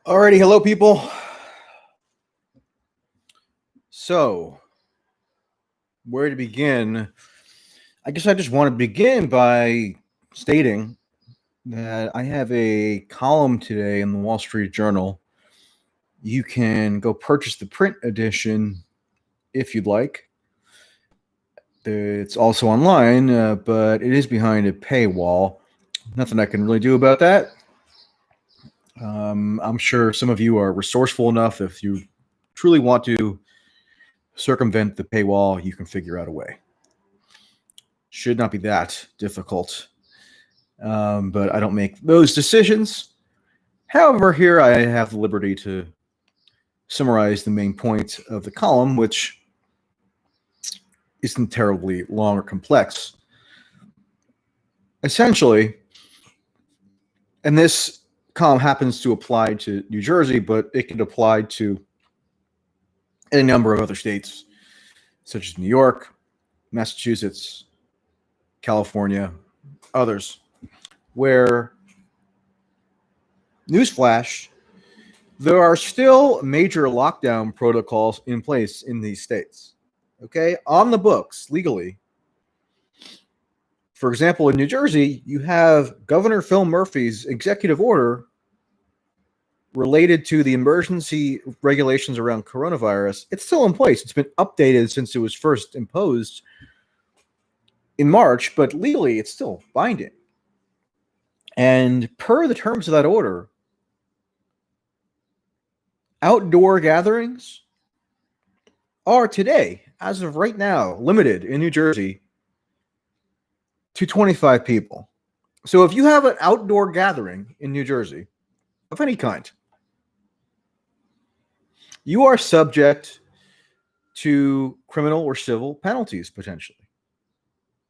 Alrighty, hello people. So, where to begin? I guess I just want to begin by stating that I have a column today in the Wall Street Journal. You can go purchase the print edition if you'd like. It's also online, but it is behind a paywall. Nothing I can really do about that. I'm sure some of you are resourceful enough. If you truly want to circumvent the paywall, you can figure out a way. Should not be that difficult, but I don't make those decisions. However, here I have the liberty to summarize the main point of the column, which isn't terribly long or complex. Essentially, and this column happens to apply to New Jersey, but it could apply to a number of other states, such as New York, Massachusetts, California, others, where, newsflash, there are still major lockdown protocols in place in these states. Okay, on the books, legally. For example, in New Jersey, you have Governor Phil Murphy's executive order related to the emergency regulations around coronavirus. It's still in place. It's been updated since it was first imposed in March, but legally it's still binding. And per the terms of that order, outdoor gatherings are today, as of right now, limited in New Jersey to 25 people. So if you have an outdoor gathering in New Jersey of any kind, you are subject to criminal or civil penalties potentially.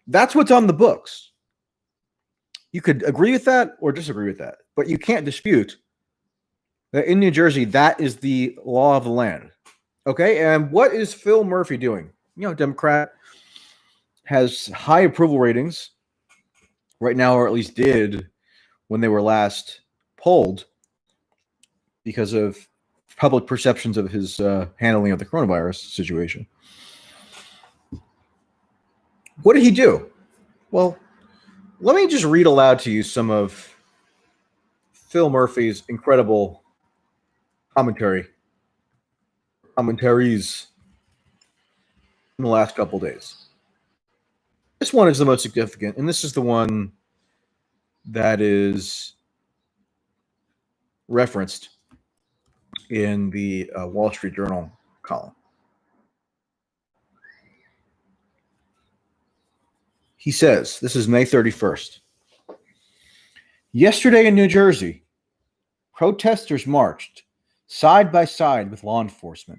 That's what's on the books. You could agree with that or disagree with that, but you can't dispute that in New Jersey, that is the law of the land. Okay, and what is Phil Murphy doing? You know, Democrat, has high approval ratings right now, or at least did when they were last polled, because of public perceptions of his handling of the coronavirus situation. What did he do? Well, let me just read aloud to you some of Phil Murphy's incredible commentaries in the last couple days. This one is the most significant, and this is the one that is referenced in the Wall Street Journal column. He says, this is May 31st. Yesterday in New Jersey, protesters marched side by side with law enforcement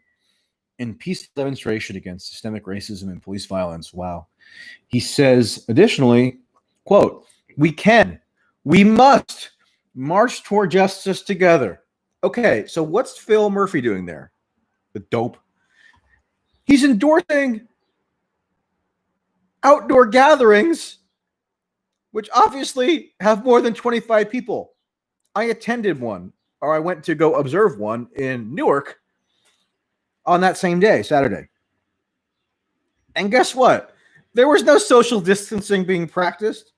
in peaceful demonstration against systemic racism and police violence. Wow. He says, additionally, quote, we must march toward justice together. Okay, so what's Phil Murphy doing there? The dope. He's endorsing outdoor gatherings, which obviously have more than 25 people. I attended one, or I went to go observe one in Newark on that same day, Saturday. And guess what? There was no social distancing being practiced.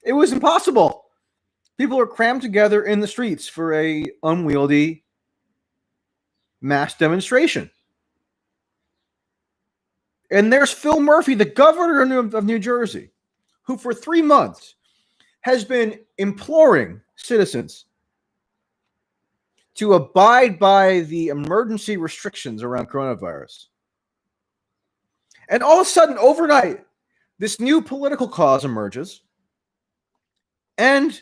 It was impossible. People are crammed together in the streets for a unwieldy mass demonstration. And there's Phil Murphy, the governor of New Jersey, who for 3 months has been imploring citizens to abide by the emergency restrictions around coronavirus. And all of a sudden, overnight, this new political cause emerges, and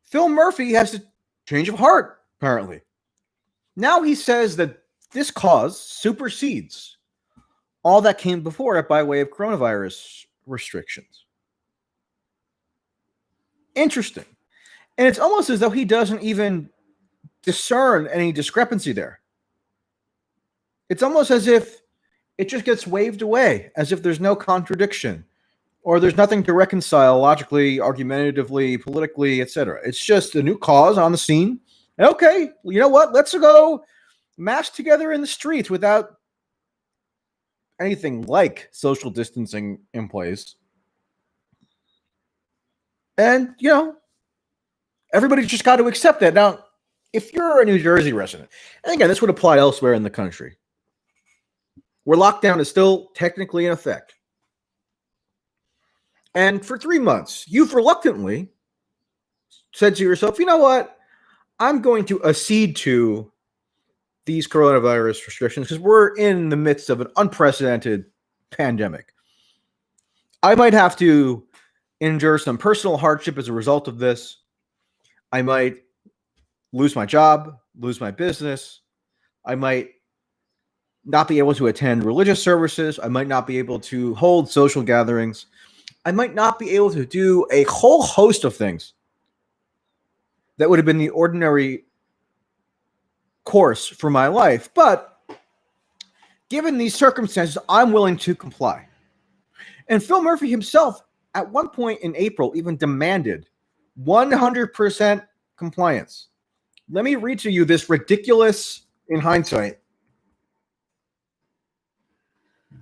Phil Murphy has a change of heart, apparently. Now he says that this cause supersedes all that came before it by way of coronavirus restrictions. Interesting. And it's almost as though he doesn't even discern any discrepancy there. It's almost as if it just gets waved away, as if there's no contradiction, or there's nothing to reconcile logically, argumentatively, politically, etc. It's just a new cause on the scene, Okay, you know what? Let's go mass together in the streets without anything like social distancing in place. And, everybody's just got to accept that. Now, if you're a New Jersey resident, and again, this would apply elsewhere in the country, where lockdown is still technically in effect, and for 3 months, you've reluctantly said to yourself, you know what? I'm going to accede to these coronavirus restrictions because we're in the midst of an unprecedented pandemic. I might have to endure some personal hardship as a result of this. I might lose my job, lose my business. I might not be able to attend religious services. I might not be able to hold social gatherings. I might not be able to do a whole host of things that would have been the ordinary course for my life. But given these circumstances, I'm willing to comply. And Phil Murphy himself, at one point in April, even demanded 100% compliance. Let me read to you this ridiculous, in hindsight,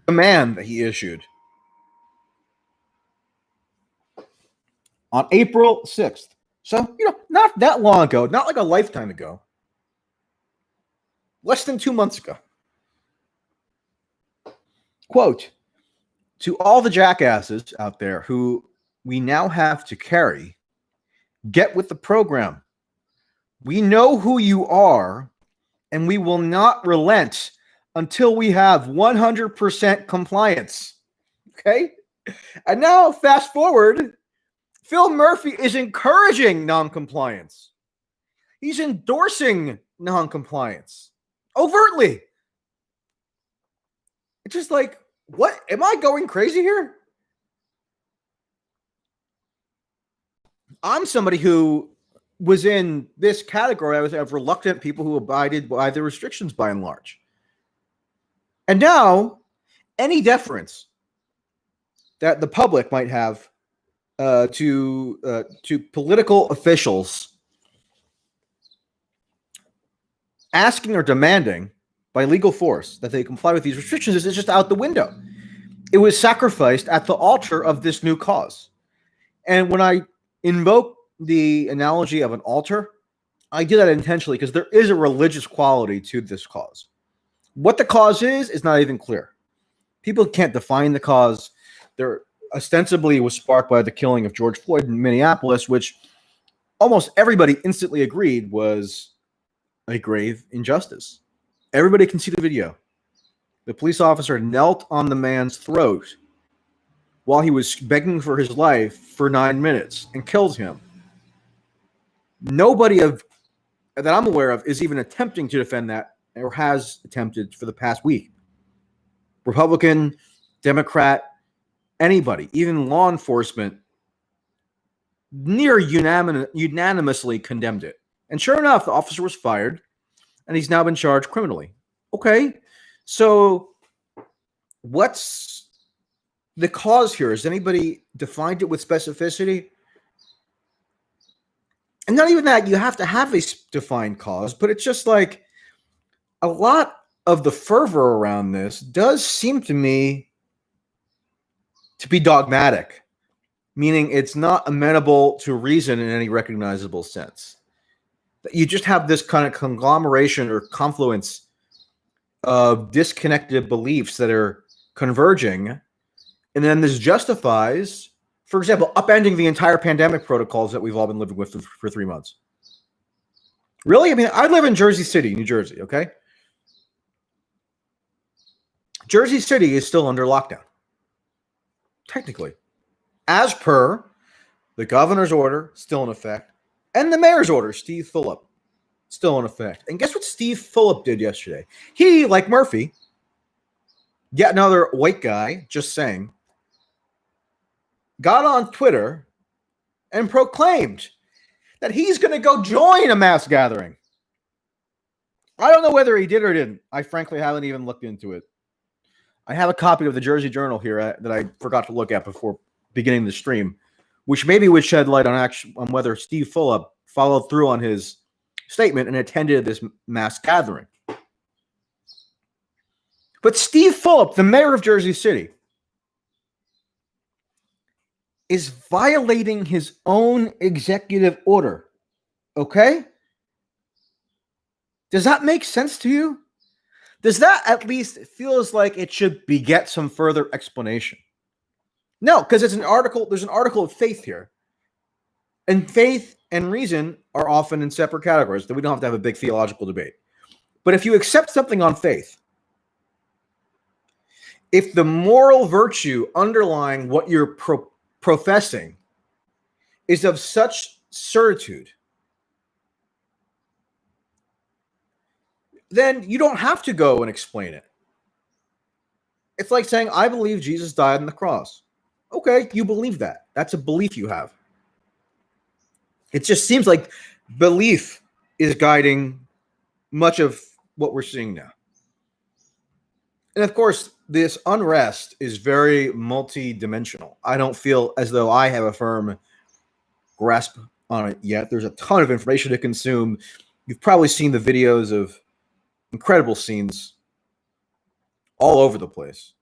demand that he issued. On April 6th. So, not that long ago, not like a lifetime ago. Less than 2 months ago. Quote, to all the jackasses out there who we now have to carry, get with the program. We know who you are, and we will not relent until we have 100% compliance. Okay? And now, fast forward, Phil Murphy is encouraging noncompliance. He's endorsing noncompliance overtly. It's just like, what? Am I going crazy here? I'm somebody who was in this category. I was of reluctant people who abided by the restrictions by and large. And now, any deference that the public might have to political officials asking or demanding by legal force that they comply with these restrictions is just out the window. It was sacrificed at the altar of this new cause. And when I invoke the analogy of an altar, I do that intentionally because there is a religious quality to this cause. What the cause is not even clear. People can't define the cause. There ostensibly was sparked by the killing of George Floyd in Minneapolis, which almost everybody instantly agreed was a grave injustice. Everybody can see the video. The police officer knelt on the man's throat while he was begging for his life for 9 minutes and killed him. Nobody that I'm aware of is even attempting to defend that or has attempted for the past week. Republican, Democrat, anybody, even law enforcement, near unanimously condemned it. And sure enough, the officer was fired, and he's now been charged criminally. Okay, so what's the cause here? Has anybody defined it with specificity? And not even that, you have to have a defined cause, but it's just like a lot of the fervor around this does seem to me to be dogmatic, meaning it's not amenable to reason in any recognizable sense. You just have this kind of conglomeration or confluence of disconnected beliefs that are converging, and then this justifies, for example, upending the entire pandemic protocols that we've all been living with for 3 months. Really? I mean, I live in Jersey City, New Jersey, okay? Jersey City is still under lockdown, technically, as per the governor's order, still in effect, and the mayor's order, Steve Phillip, still in effect. And guess what Steve Phillip did yesterday? He, like Murphy, yet another white guy, just saying, got on Twitter and proclaimed that he's going to go join a mass gathering. I don't know whether he did or didn't. I frankly haven't even looked into it. I have a copy of the Jersey Journal here that I forgot to look at before beginning the stream, which maybe would shed light on whether Steve Phillip followed through on his statement and attended this mass gathering. But Steve Fulop, the mayor of Jersey City, is violating his own executive order. Okay? Does that make sense to you? Does that at least feels like it should beget some further explanation? No, because it's an article. There's an article of faith here. And faith and reason are often in separate categories, that we don't have to have a big theological debate. But if you accept something on faith, if the moral virtue underlying what you're professing is of such certitude, then you don't have to go and explain it. It's like saying, I believe Jesus died on the cross. Okay, you believe that. That's a belief you have. It just seems like belief is guiding much of what we're seeing now. And of course, this unrest is very multi-dimensional. I don't feel as though I have a firm grasp on it yet. There's a ton of information to consume. You've probably seen the videos of incredible scenes all over the place.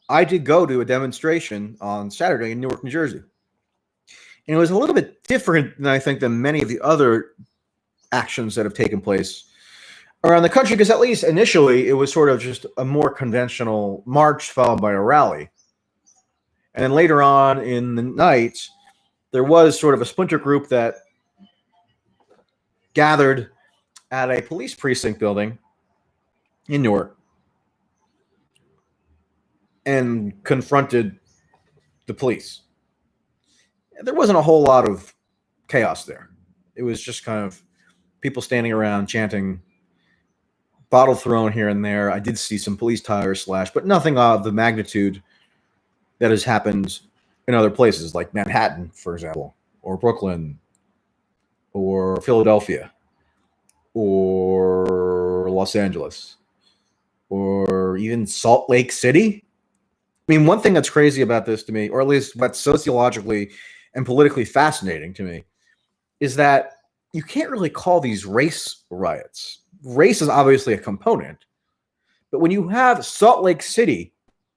I did go to a demonstration on Saturday in Newark, New Jersey. And it was a little bit different than I think than many of the other actions that have taken place around the country, because at least initially it was sort of just a more conventional march followed by a rally. And then later on in the night, there was sort of a splinter group that gathered at a police precinct building in Newark and confronted the police. There wasn't a whole lot of chaos there. It was just kind of people standing around chanting, bottle thrown here and there. I did see some police tires slashed, but nothing of the magnitude that has happened in other places like Manhattan, for example, or Brooklyn, or Philadelphia, or Los Angeles, or even Salt Lake City. I mean, one thing that's crazy about this to me, or at least what's sociologically and politically fascinating to me, is that you can't really call these race riots. Race is obviously a component, but when you have Salt Lake City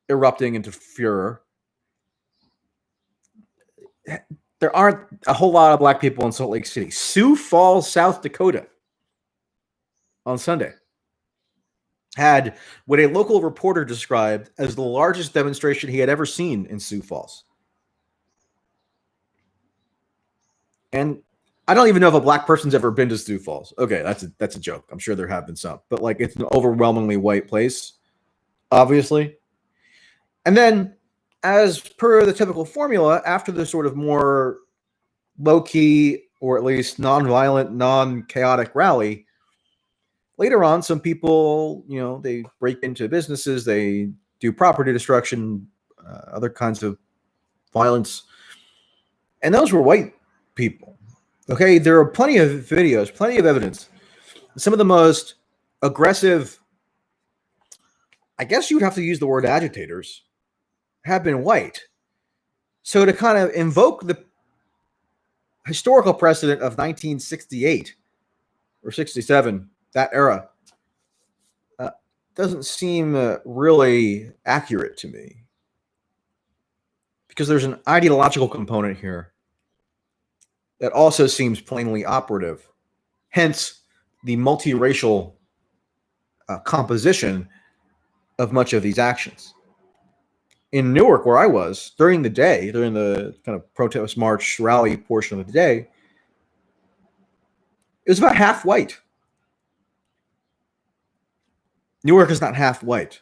erupting into furor, there aren't a whole lot of black people in Salt Lake City. Sioux Falls, South Dakota, on Sunday, had what a local reporter described as the largest demonstration he had ever seen in Sioux Falls. And I don't even know if a black person's ever been to Sioux Falls. Okay, that's a joke. I'm sure there have been some, but like it's an overwhelmingly white place, obviously. And then, as per the typical formula, after the sort of more low-key, or at least non-violent, non-chaotic rally, later on, some people, they break into businesses, they do property destruction, other kinds of violence. And those were white people. Okay, there are plenty of videos, plenty of evidence. Some of the most aggressive, I guess you would have to use the word agitators, have been white. So to kind of invoke the historical precedent of 1968 or 67, that era, doesn't seem really accurate to me, because there's an ideological component here that also seems plainly operative. Hence, the multiracial composition of much of these actions. In Newark, where I was, during the day, during the kind of protest march rally portion of the day, it was about half white. Newark is not half white.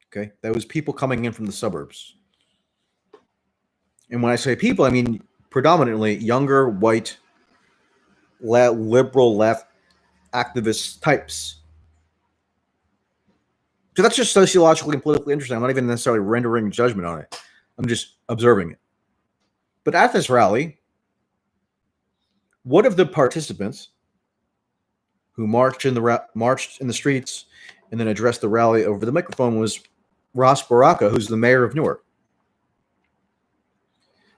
Okay, that was people coming in from the suburbs. And when I say people, I mean predominantly younger, white, liberal left activist types. So that's just sociologically and politically interesting. I'm not even necessarily rendering judgment on it. I'm just observing it. But at this rally, one of the participants who marched in the streets and then addressed the rally over the microphone was Ross Baraka, who's the mayor of Newark.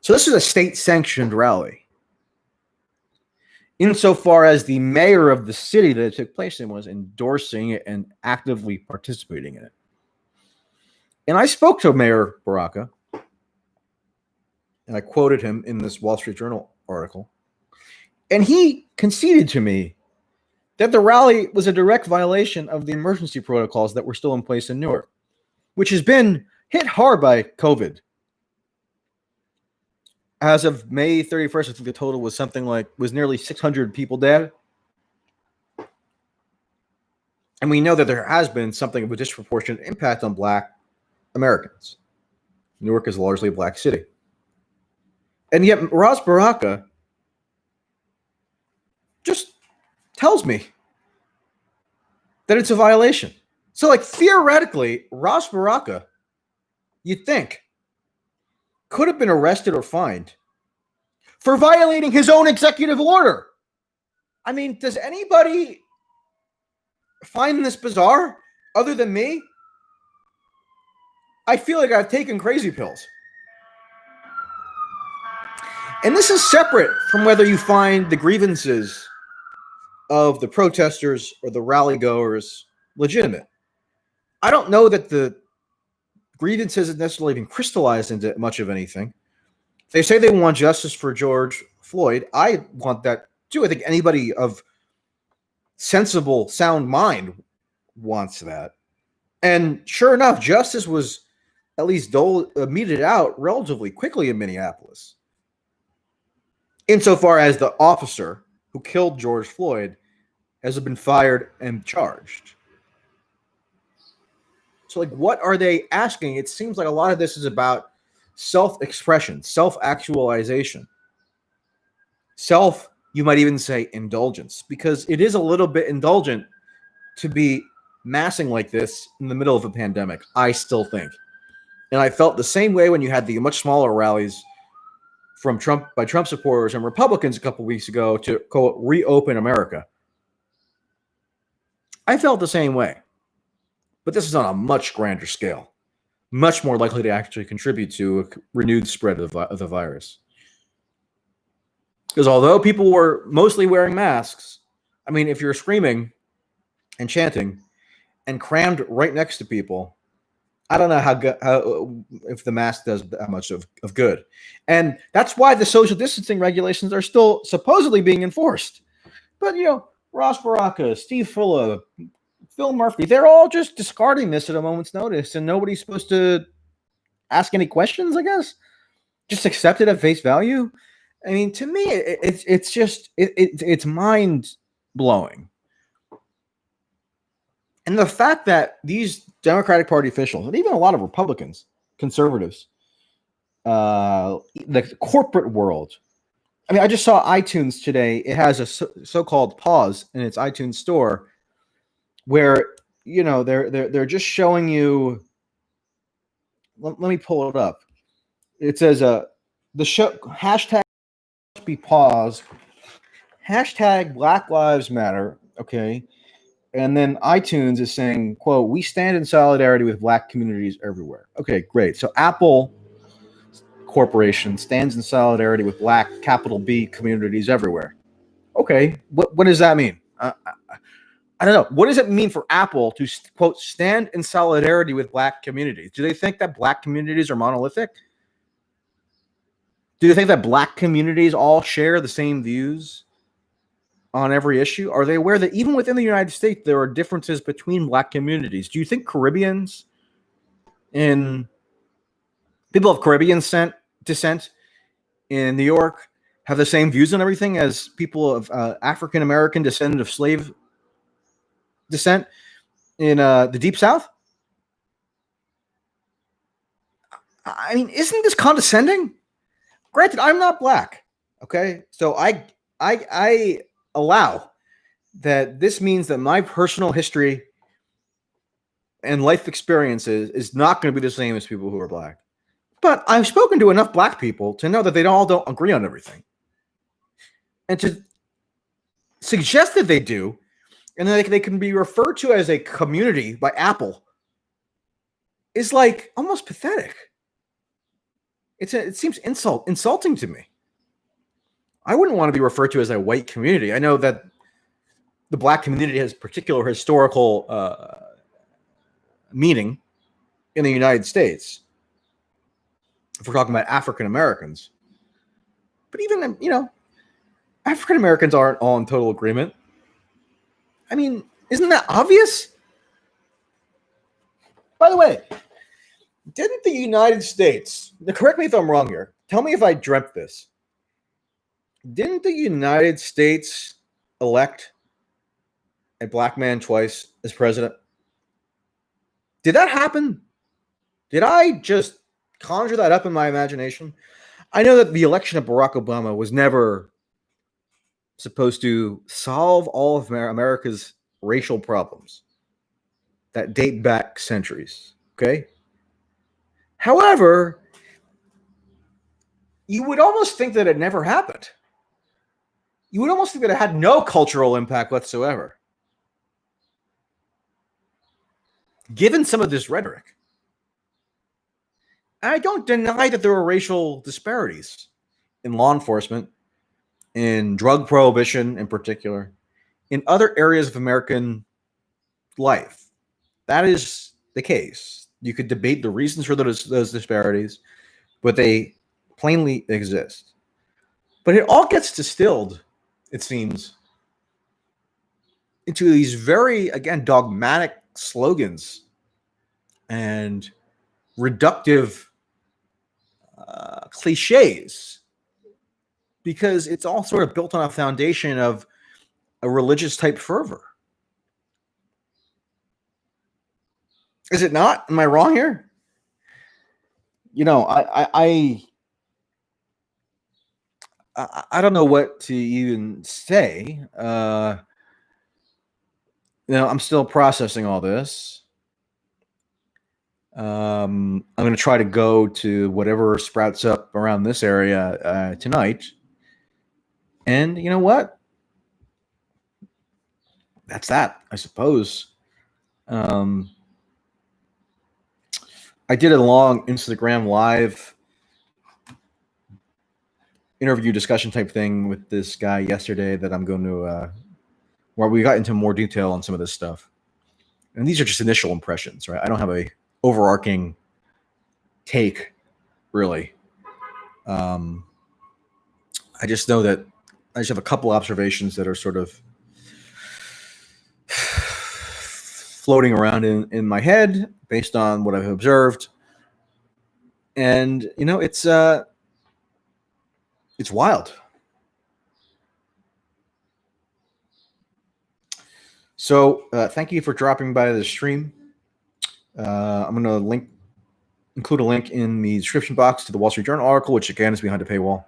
So this is a state-sanctioned rally. insofar as the mayor of the city that it took place in was endorsing it and actively participating in it. And I spoke to Mayor Baraka, and I quoted him in this Wall Street Journal article, and he conceded to me that the rally was a direct violation of the emergency protocols that were still in place in Newark, which has been hit hard by COVID. As of May 31st, I think the total was nearly 600 people dead. And we know that there has been something of a disproportionate impact on Black Americans. Newark is largely a Black city. And yet Ras Baraka just tells me that it's a violation. So, like, theoretically, Ras Baraka, you'd think, could have been arrested or fined for violating his own executive order. I mean, does anybody find this bizarre other than me? I feel like I've taken crazy pills. And this is separate from whether you find the grievances of the protesters or the rally goers legitimate. I don't know that the grievances have necessarily been crystallized into much of anything. They say they want justice for George Floyd. I want that too. I think anybody of sensible, sound mind wants that. And sure enough, justice was at least meted out relatively quickly in Minneapolis, insofar as the officer who killed George Floyd has been fired and charged. So, like, what are they asking? It seems like a lot of this is about self-expression, self-actualization, you might even say indulgence, because it is a little bit indulgent to be massing like this in the middle of a pandemic, I still think. And I felt the same way when you had the much smaller rallies from Trump supporters and Republicans a couple weeks ago to quote reopen America. I felt the same way. But this is on a much grander scale, much more likely to actually contribute to a renewed spread of the virus. Because although people were mostly wearing masks, I mean, if you're screaming and chanting and crammed right next to people, I don't know how if the mask does that much of good. And that's why the social distancing regulations are still supposedly being enforced. But, you know, Ras Baraka, Steve Fulla, Phil Murphy, they're all just discarding this at a moment's notice, and nobody's supposed to ask any questions, I guess. Just accept it at face value. I mean, to me, it's mind blowing. And the fact that these Democratic Party officials, and even a lot of Republicans, conservatives, the corporate world. I mean, I just saw iTunes today. It has a so-called pause in its iTunes store, where, you know, they're just showing you. Let me pull it up. It says the show hashtag be paused, hashtag Black Lives Matter. Okay, and then iTunes is saying, quote, "We stand in solidarity with Black communities everywhere." Okay, great. So Apple Corporation stands in solidarity with Black capital B communities everywhere. Okay, what does that mean? I don't know. What does it mean for Apple to, quote, stand in solidarity with Black communities? Do they think that Black communities are monolithic? Do they think that Black communities all share the same views on every issue? Are they aware that even within the United States, there are differences between Black communities? Do you think Caribbeans and people of Caribbean descent in New York have the same views on everything as people of African-American descendant of slave descent in the Deep South? I mean, isn't this condescending? Granted, I'm not Black, okay? So I allow that this means that my personal history and life experiences is not going to be the same as people who are Black. But I've spoken to enough Black people to know that they all don't agree on everything. And to suggest that they do, and then they can be referred to as a community by Apple, is like almost pathetic. It seems insulting to me. I wouldn't want to be referred to as a white community. I know that the black community has particular historical meaning in the United States. If we're talking about African Americans, but even African Americans aren't all in total agreement. I mean, isn't that obvious? By the way, didn't the United States, now correct me if I'm wrong here, tell me if I dreamt this, didn't the United States elect a black man twice as president? Did that happen? Did I just conjure that up in my imagination? I know that the election of Barack Obama was never supposed to solve all of America's racial problems that date back centuries. Okay. However, you would almost think that it never happened. You would almost think that it had no cultural impact whatsoever, given some of this rhetoric. I don't deny that there are racial disparities in law enforcement, in drug prohibition in particular, in other areas of American life. That is the case. You could debate the reasons for those disparities, but they plainly exist. But it all gets distilled, it seems, into these very, again, dogmatic slogans and reductive cliches, because it's all sort of built on a foundation of a religious type fervor. Is it not? Am I wrong here? I don't know what to even say. I'm still processing all this. I'm going to try to go to whatever sprouts up around this area tonight. And you know what? That's that, I suppose. I did a long Instagram live interview discussion type thing with this guy yesterday that I'm going to, where we got into more detail on some of this stuff. And these are just initial impressions, right? I don't have a overarching take, really. I just know that I just have a couple observations that are sort of floating around in my head based on what I've observed. And, it's wild. So thank you for dropping by the stream. I'm going to include a link in the description box to the Wall Street Journal article, which again is behind a paywall.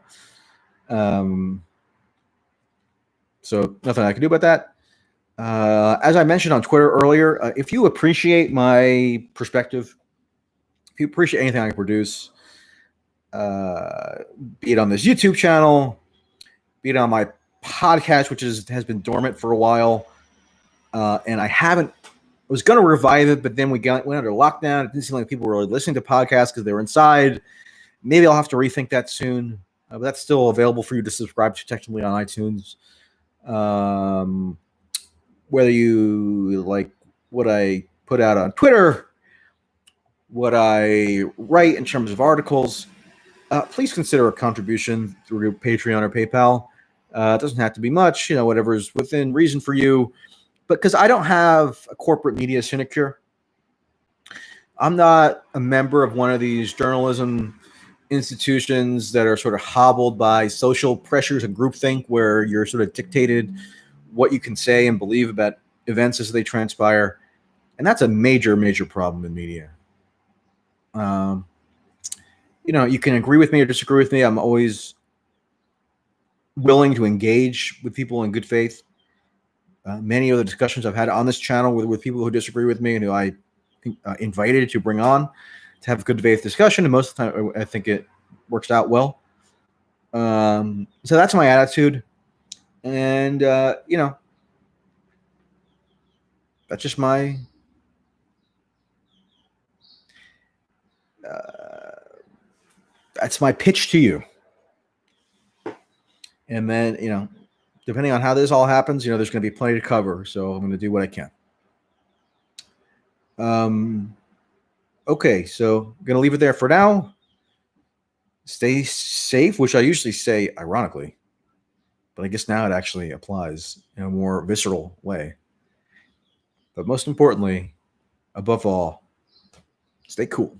So nothing I can do about that. As I mentioned on Twitter earlier, if you appreciate my perspective, if you appreciate anything I produce, be it on this YouTube channel, be it on my podcast, which has been dormant for a while, and I was going to revive it, but then went under lockdown. It didn't seem like people were really listening to podcasts because they were inside. Maybe I'll have to rethink that soon, but that's still available for you to subscribe to technically on iTunes. Whether you like what I put out on Twitter, what I write in terms of articles, please consider a contribution through Patreon or PayPal. It doesn't have to be much, whatever is within reason for you. But because I don't have a corporate media sinecure, I'm not a member of one of these journalism institutions that are sort of hobbled by social pressures and groupthink, where you're sort of dictated what you can say and believe about events as they transpire. And that's a major, major problem in media. You can agree with me or disagree with me. I'm always willing to engage with people in good faith. Many of the discussions I've had on this channel with people who disagree with me and who I invited to bring on to have good faith discussion, and most of the time I think it works out well. So that's my attitude, and that's just my that's my pitch to you. And then, depending on how this all happens, there's going to be plenty to cover. So I'm going to do what I can. Okay, so I'm going to leave it there for now. Stay safe, which I usually say ironically, but I guess now it actually applies in a more visceral way. But most importantly, above all, stay cool.